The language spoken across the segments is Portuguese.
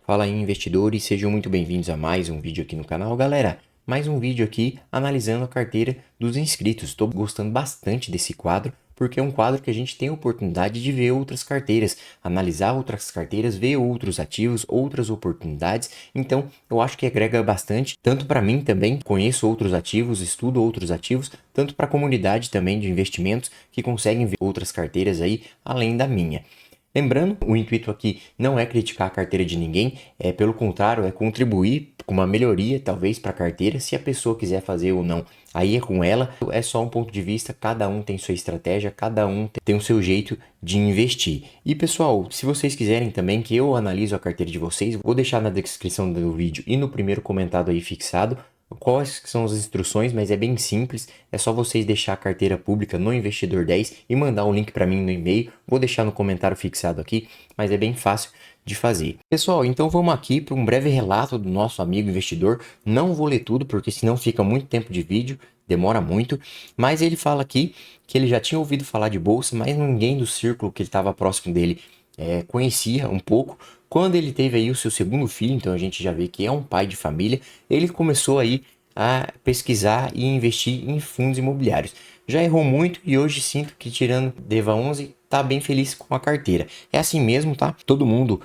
Fala aí, investidores, sejam muito bem-vindos a mais um vídeo aqui no canal. Galera, mais um vídeo aqui analisando a carteira dos inscritos. Estou gostando bastante desse quadro, porque é um quadro que a gente tem a oportunidade de ver outras carteiras, analisar outras carteiras, ver outros ativos, outras oportunidades. Então, eu acho que agrega bastante, tanto para mim também, conheço outros ativos, estudo outros ativos, tanto para a comunidade também de investimentos que conseguem ver outras carteiras aí, além da minha. Lembrando, o intuito aqui não é criticar a carteira de ninguém, é pelo contrário, é contribuir com uma melhoria talvez para a carteira, se a pessoa quiser fazer ou não. Aí é com ela, é só um ponto de vista, cada um tem sua estratégia, cada um tem o seu jeito de investir. E pessoal, se vocês quiserem também que eu analiso a carteira de vocês, vou deixar na descrição do vídeo e no primeiro comentário aí fixado quais são as instruções, mas é bem simples, é só vocês deixar a carteira pública no Investidor 10 e mandar um link para mim no e-mail, vou deixar no comentário fixado aqui, mas é bem fácil de fazer. Pessoal, então vamos aqui para um breve relato do nosso amigo investidor, não vou ler tudo porque senão fica muito tempo de vídeo, demora muito, mas ele fala aqui que ele já tinha ouvido falar de bolsa, mas ninguém do círculo que ele estava próximo dele conhecia um pouco. Quando ele teve aí o seu segundo filho, então a gente já vê que é um pai de família, ele começou aí a pesquisar e investir em fundos imobiliários. Já errou muito e hoje sinto que tirando DEVA 11 tá bem feliz com a carteira. É assim mesmo, tá? Todo mundo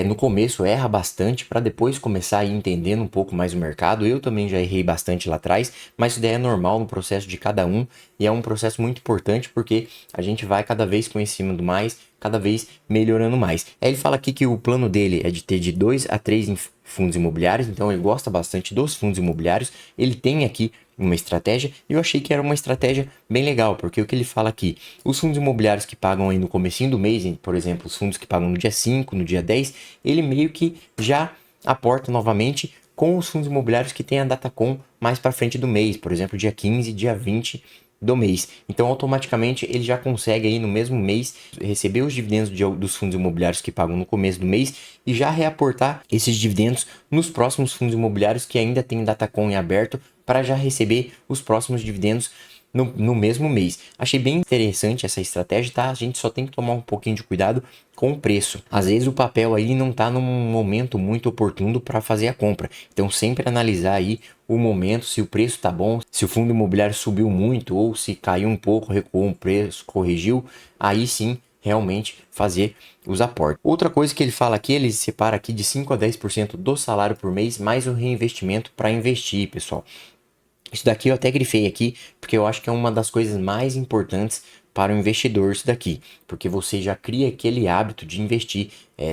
no começo erra bastante para depois começar a ir entendendo um pouco mais o mercado. Eu também já errei bastante lá atrás, mas isso daí é normal no processo de cada um e é um processo muito importante porque a gente vai cada vez conhecendo mais, cada vez melhorando mais. Aí ele fala aqui que o plano dele é de ter de 2 a 3 fundos imobiliários, então ele gosta bastante dos fundos imobiliários. Ele tem aqui uma estratégia e eu achei que era uma estratégia bem legal, porque o que ele fala aqui, os fundos imobiliários que pagam aí no comecinho do mês, por exemplo, os fundos que pagam no dia 5, no dia 10, ele meio que já aporta novamente com os fundos imobiliários que tem a Datacom mais para frente do mês, por exemplo, dia 15, dia 20 do mês. Então, automaticamente, ele já consegue aí no mesmo mês receber os dividendos dos fundos imobiliários que pagam no começo do mês e já reaportar esses dividendos nos próximos fundos imobiliários que ainda tem Datacom em aberto para já receber os próximos dividendos no mesmo mês. Achei bem interessante essa estratégia, tá? A gente só tem que tomar um pouquinho de cuidado com o preço. Às vezes o papel aí não está num momento muito oportuno para fazer a compra. Então sempre analisar aí o momento, se o preço está bom, se o fundo imobiliário subiu muito ou se caiu um pouco, recuou um preço, corrigiu, aí sim realmente fazer os aportes. Outra coisa que ele fala aqui, ele separa aqui de 5 a 10% do salário por mês, mais o reinvestimento para investir, pessoal. Isso daqui eu até grifei aqui, porque eu acho que é uma das coisas mais importantes para o investidor isso daqui, porque você já cria aquele hábito de investir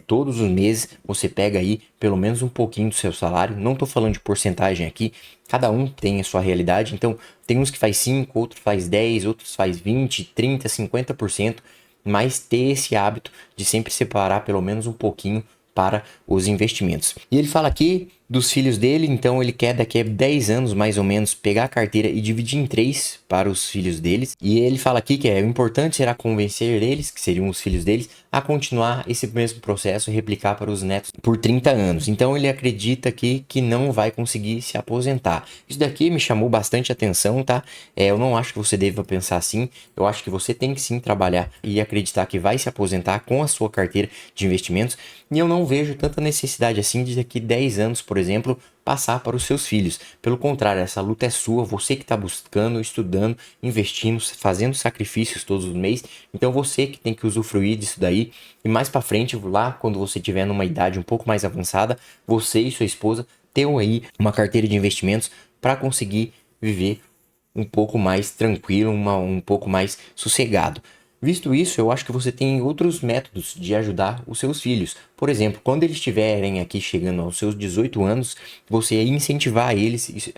todos os meses, você pega aí pelo menos um pouquinho do seu salário, não estou falando de porcentagem aqui, cada um tem a sua realidade, então tem uns que faz 5, outros faz 10, outros faz 20, 30, 50%, mas ter esse hábito de sempre separar pelo menos um pouquinho para os investimentos. E ele fala aqui dos filhos dele, então ele quer daqui a 10 anos mais ou menos pegar a carteira e dividir em 3 para os filhos deles. E ele fala aqui que o importante será convencer eles, que seriam os filhos deles, a continuar esse mesmo processo e replicar para os netos por 30 anos. Então ele acredita aqui que não vai conseguir se aposentar. Isso daqui me chamou bastante atenção, tá? Eu não acho que você deva pensar assim. Eu acho que você tem que sim trabalhar e acreditar que vai se aposentar com a sua carteira de investimentos. E eu não vejo tanta necessidade assim de daqui 10 anos, por exemplo, passar para os seus filhos. Pelo contrário, essa luta é sua, você que está buscando, estudando, investindo, fazendo sacrifícios todos os meses. Então você que tem que usufruir disso daí. E mais para frente, lá quando você tiver numa idade um pouco mais avançada, você e sua esposa tenham aí uma carteira de investimentos para conseguir viver um pouco mais tranquilo, um pouco mais sossegado. Visto isso, eu acho que você tem outros métodos de ajudar os seus filhos. Por exemplo, quando eles estiverem aqui chegando aos seus 18 anos, você incentivar eles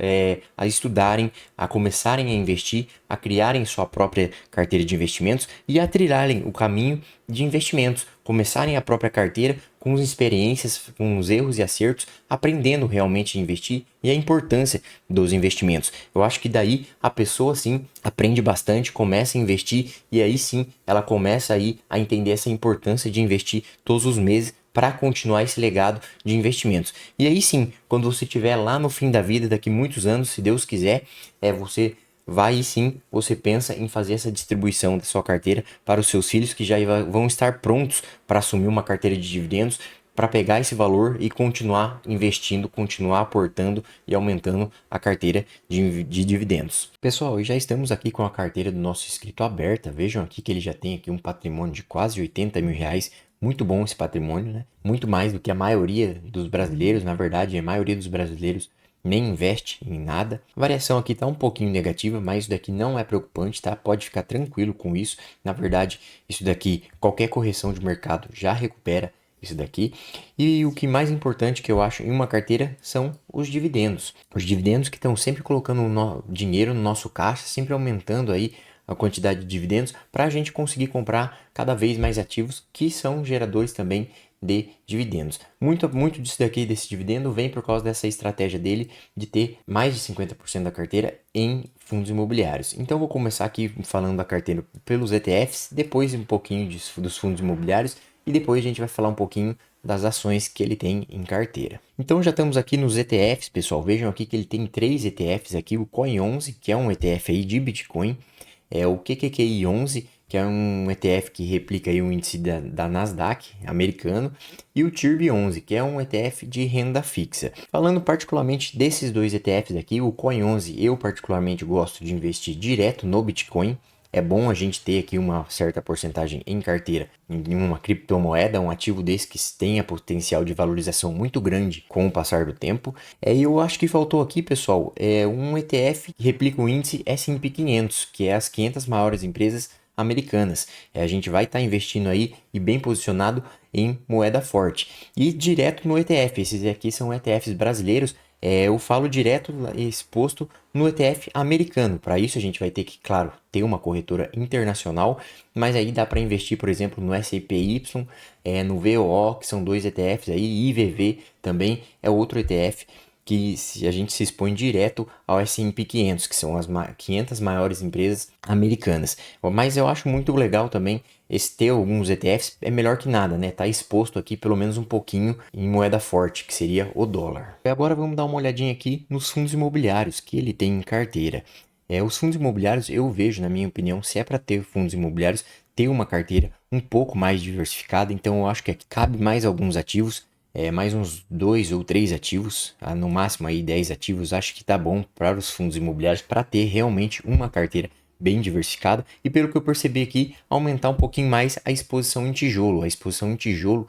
a estudarem, a começarem a investir, a criarem sua própria carteira de investimentos e a trilharem o caminho de investimentos, começarem a própria carteira com as experiências, com os erros e acertos, aprendendo realmente a investir e a importância dos investimentos. Eu acho que daí a pessoa sim aprende bastante, começa a investir e aí sim ela começa aí a entender essa importância de investir todos os meses para continuar esse legado de investimentos. E aí sim, quando você estiver lá no fim da vida, daqui muitos anos, se Deus quiser, você vai e sim, você pensa em fazer essa distribuição da sua carteira para os seus filhos que já vão estar prontos para assumir uma carteira de dividendos, para pegar esse valor e continuar investindo, continuar aportando e aumentando a carteira de dividendos. Pessoal, já estamos aqui com a carteira do nosso inscrito aberta. Vejam aqui que ele já tem aqui um patrimônio de quase 80 mil reais. Muito bom esse patrimônio, né? Muito mais do que a maioria dos brasileiros. Na verdade, a maioria dos brasileiros nem investe em nada. A variação aqui está um pouquinho negativa, mas isso daqui não é preocupante, tá? Pode ficar tranquilo com isso. Na verdade, isso daqui, qualquer correção de mercado já recupera isso daqui. E o que mais importante que eu acho em uma carteira são os dividendos. Os dividendos que estão sempre colocando dinheiro no nosso caixa, sempre aumentando aí a quantidade de dividendos para a gente conseguir comprar cada vez mais ativos que são geradores também de dividendos. Muito disso daqui, desse dividendo, vem por causa dessa estratégia dele de ter mais de 50% da carteira em fundos imobiliários. Então vou começar aqui falando da carteira pelos ETFs, depois um pouquinho dos fundos imobiliários e depois a gente vai falar um pouquinho das ações que ele tem em carteira. Então já estamos aqui nos ETFs, pessoal. Vejam aqui que ele tem 3 ETFs aqui, o Coin11, que é um ETF aí de Bitcoin, o QQQI11, que é um ETF que replica aí o índice da Nasdaq americano, e o TIRB11, que é um ETF de renda fixa. Falando particularmente desses dois ETFs aqui, o Coin11 eu particularmente gosto de investir direto no Bitcoin. É bom a gente ter aqui uma certa porcentagem em carteira em uma criptomoeda, um ativo desse que tenha potencial de valorização muito grande com o passar do tempo. E eu acho que faltou aqui, pessoal, um ETF que replica o índice S&P 500, que é as 500 maiores empresas americanas. A gente vai estar investindo aí e bem posicionado em moeda forte. E direto no ETF, esses aqui são ETFs brasileiros. Eu falo direto exposto no ETF americano. Para isso a gente vai ter que, claro, ter uma corretora internacional, mas aí dá para investir, por exemplo, no SPY, no VOO, que são 2 ETFs aí, IVV também é outro ETF que a gente se expõe direto ao S&P 500, que são as 500 maiores empresas americanas. Mas eu acho muito legal também ter alguns ETFs, é melhor que nada, né? Tá exposto aqui pelo menos um pouquinho em moeda forte, que seria o dólar. E agora vamos dar uma olhadinha aqui nos fundos imobiliários que ele tem em carteira. Os fundos imobiliários, eu vejo, na minha opinião, se é para ter fundos imobiliários, ter uma carteira um pouco mais diversificada. Então eu acho que aqui cabe mais alguns ativos, mais uns 2 ou 3 ativos, no máximo aí 10 ativos, acho que tá bom para os fundos imobiliários para ter realmente uma carteira bem diversificada e, pelo que eu percebi aqui, aumentar um pouquinho mais a exposição em tijolo. A exposição em tijolo,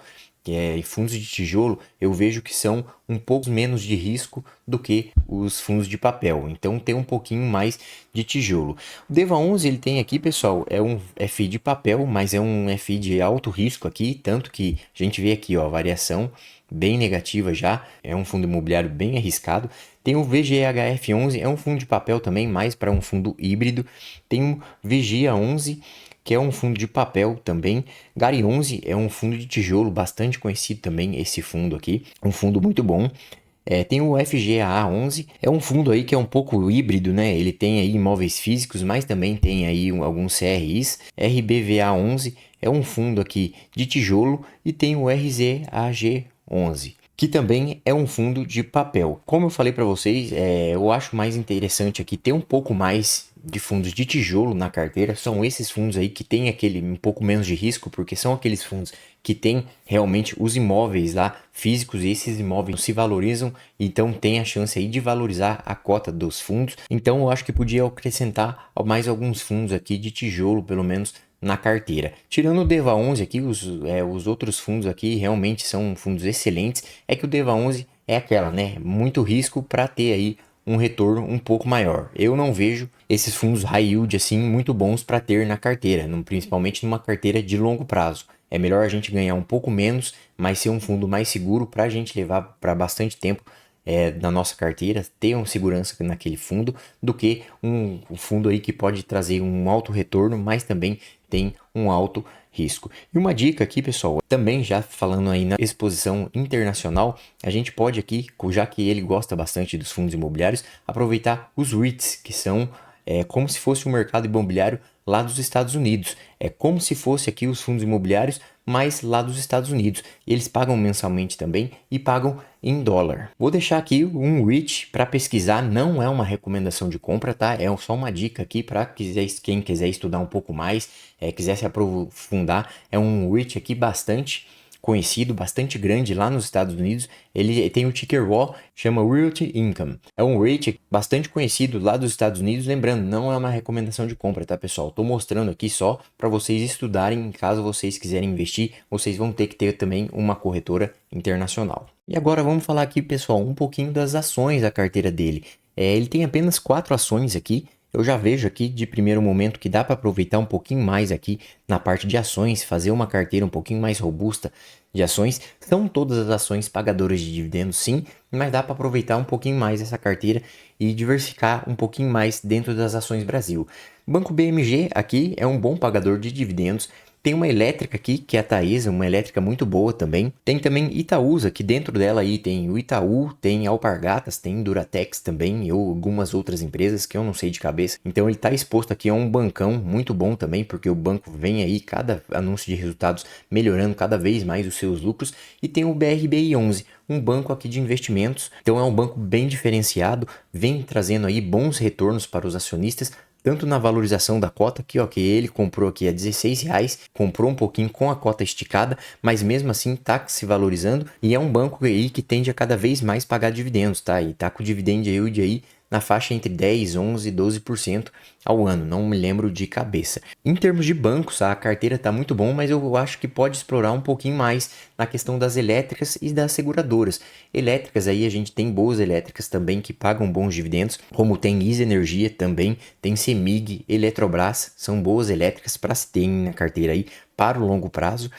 e fundos de tijolo, eu vejo que são um pouco menos de risco do que os fundos de papel. Então tem um pouquinho mais de tijolo. O DEVA11 ele tem aqui, pessoal, é um FI de papel, mas é um FI de alto risco aqui, tanto que a gente vê aqui, ó, a variação bem negativa já, é um fundo imobiliário bem arriscado. Tem o VGHF11, é um fundo de papel também, mais para um fundo híbrido. Tem o VGA11, que é um fundo de papel também. GARI11 é um fundo de tijolo bastante conhecido também, esse fundo aqui, um fundo muito bom. Tem o FGAA11, é um fundo aí que é um pouco híbrido, né? Ele tem aí imóveis físicos, mas também tem aí alguns CRIs. RBVA11 é um fundo aqui de tijolo e tem o RZAG11, que também é um fundo de papel. Como eu falei para vocês, eu acho mais interessante aqui ter um pouco mais de fundos de tijolo na carteira. São esses fundos aí que tem aquele um pouco menos de risco, porque são aqueles fundos que tem realmente os imóveis lá físicos e esses imóveis se valorizam, então tem a chance aí de valorizar a cota dos fundos. Então eu acho que podia acrescentar mais alguns fundos aqui de tijolo, pelo menos na carteira. Tirando o DEVA11 aqui, os outros fundos aqui realmente são fundos excelentes. É que o DEVA11 é aquela, né? Muito risco para ter aí um retorno um pouco maior. Eu não vejo esses fundos high yield assim muito bons para ter na carteira, principalmente numa carteira de longo prazo. É melhor a gente ganhar um pouco menos, mas ser um fundo mais seguro para a gente levar para bastante tempo na nossa carteira, ter uma segurança naquele fundo, do que um fundo aí que pode trazer um alto retorno, mas também tem um alto risco. E uma dica aqui, pessoal, também já falando aí na exposição internacional, a gente pode aqui, já que ele gosta bastante dos fundos imobiliários, aproveitar os REITs, que são como se fosse um mercado imobiliário lá dos Estados Unidos. É como se fosse aqui os fundos imobiliários, mas lá dos Estados Unidos. Eles pagam mensalmente também e pagam em dólar. Vou deixar aqui um REIT para pesquisar, não é uma recomendação de compra, tá? É só uma dica aqui para quem quiser estudar um pouco mais, quiser se aprofundar. É um REIT aqui bastante conhecido, bastante grande lá nos Estados Unidos. Ele tem o ticker RAW, chama Realty Income. É um rate bastante conhecido lá dos Estados Unidos. Lembrando, não é uma recomendação de compra, tá, pessoal? Estou mostrando aqui só para vocês estudarem. Caso vocês quiserem investir, vocês vão ter que ter também uma corretora internacional. E agora vamos falar aqui, pessoal, um pouquinho das ações da carteira dele. Ele tem apenas 4 ações aqui. Eu já vejo aqui de primeiro momento que dá para aproveitar um pouquinho mais aqui na parte de ações, fazer uma carteira um pouquinho mais robusta de ações. São todas as ações pagadoras de dividendos, sim, mas dá para aproveitar um pouquinho mais essa carteira e diversificar um pouquinho mais dentro das ações Brasil. Banco BMG aqui é um bom pagador de dividendos. Tem uma elétrica aqui, que é a Taesa, uma elétrica muito boa também. Tem também Itaúsa, que dentro dela aí tem o Itaú, tem Alpargatas, tem Duratex também, ou algumas outras empresas que eu não sei de cabeça. Então ele está exposto aqui a um bancão muito bom também, porque o banco vem aí, cada anúncio de resultados, melhorando cada vez mais os seus lucros. E tem o BRBI11, um banco aqui de investimentos. Então é um banco bem diferenciado, vem trazendo aí bons retornos para os acionistas, tanto na valorização da cota aqui, ó, que ele comprou aqui a R$16, comprou um pouquinho com a cota esticada, mas mesmo assim tá se valorizando e é um banco aí que tende a cada vez mais pagar dividendos, tá? E tá com o dividend yield aí na faixa entre 10, 11 e 12% ao ano, não me lembro de cabeça. Em termos de bancos, a carteira está muito bom, mas eu acho que pode explorar um pouquinho mais na questão das elétricas e das seguradoras. Elétricas aí a gente tem boas elétricas também que pagam bons dividendos, como tem Isa Energia também, tem Cemig, Eletrobras, são boas elétricas para se ter na carteira aí para o longo prazo.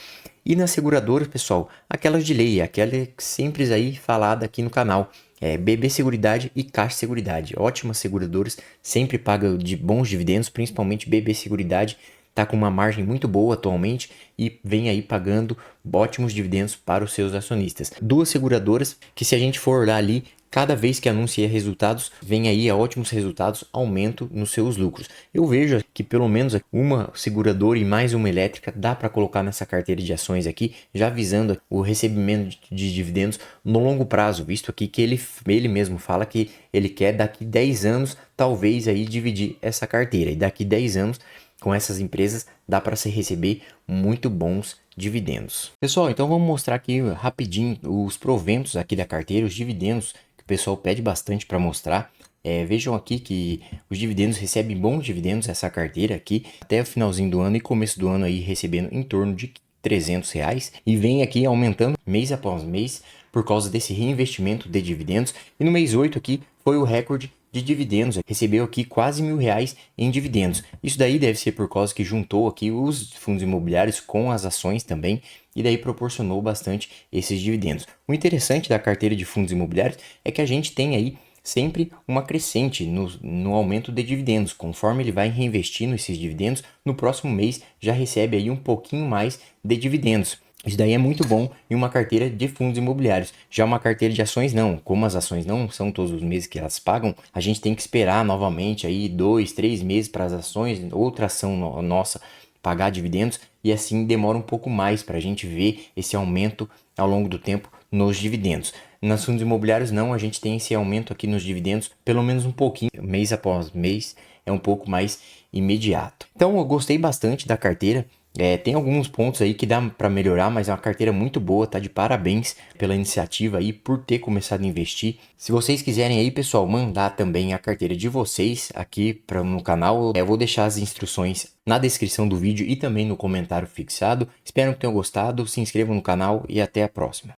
E nas seguradoras, pessoal, aquelas de lei, aquela simples aí falada aqui no canal. BB Seguridade e Caixa Seguridade, ótimas seguradoras, sempre pagam de bons dividendos, principalmente BB Seguridade, está com uma margem muito boa atualmente e vem aí pagando ótimos dividendos para os seus acionistas. Duas seguradoras que, se a gente for olhar ali, cada vez que anuncia resultados, vem aí a ótimos resultados, aumento nos seus lucros. Eu vejo que pelo menos uma seguradora e mais uma elétrica dá para colocar nessa carteira de ações aqui, já visando o recebimento de dividendos no longo prazo, visto aqui que ele mesmo fala que ele quer daqui 10 anos talvez aí dividir essa carteira, e daqui 10 anos com essas empresas dá para se receber muito bons dividendos. Pessoal, então vamos mostrar aqui rapidinho os proventos aqui da carteira, os dividendos que o pessoal pede bastante para mostrar. Vejam aqui que os dividendos recebem bons dividendos essa carteira aqui até o finalzinho do ano e começo do ano aí recebendo em torno de R$300 e vem aqui aumentando mês após mês por causa desse reinvestimento de dividendos. E no mês 8 aqui foi o recorde de dividendos, recebeu aqui quase R$1.000 em dividendos. Isso daí deve ser por causa que juntou aqui os fundos imobiliários com as ações também e daí proporcionou bastante esses dividendos. O interessante da carteira de fundos imobiliários é que a gente tem aí sempre uma crescente no aumento de dividendos. Conforme ele vai reinvestindo esses dividendos, no próximo mês já recebe aí um pouquinho mais de dividendos. Isso daí é muito bom em uma carteira de fundos imobiliários. Já uma carteira de ações não. Como as ações não são todos os meses que elas pagam, a gente tem que esperar novamente aí 2, 3 meses para as ações, outra ação nossa pagar dividendos, e assim demora um pouco mais para a gente ver esse aumento ao longo do tempo nos dividendos. Nas fundos imobiliários não, a gente tem esse aumento aqui nos dividendos, pelo menos um pouquinho, mês após mês, é um pouco mais imediato. Então eu gostei bastante da carteira. Tem alguns pontos aí que dá para melhorar, mas é uma carteira muito boa, tá de parabéns pela iniciativa aí, por ter começado a investir. Se vocês quiserem aí, pessoal, mandar também a carteira de vocês aqui no canal, eu vou deixar as instruções na descrição do vídeo e também no comentário fixado. Espero que tenham gostado, se inscrevam no canal e até a próxima.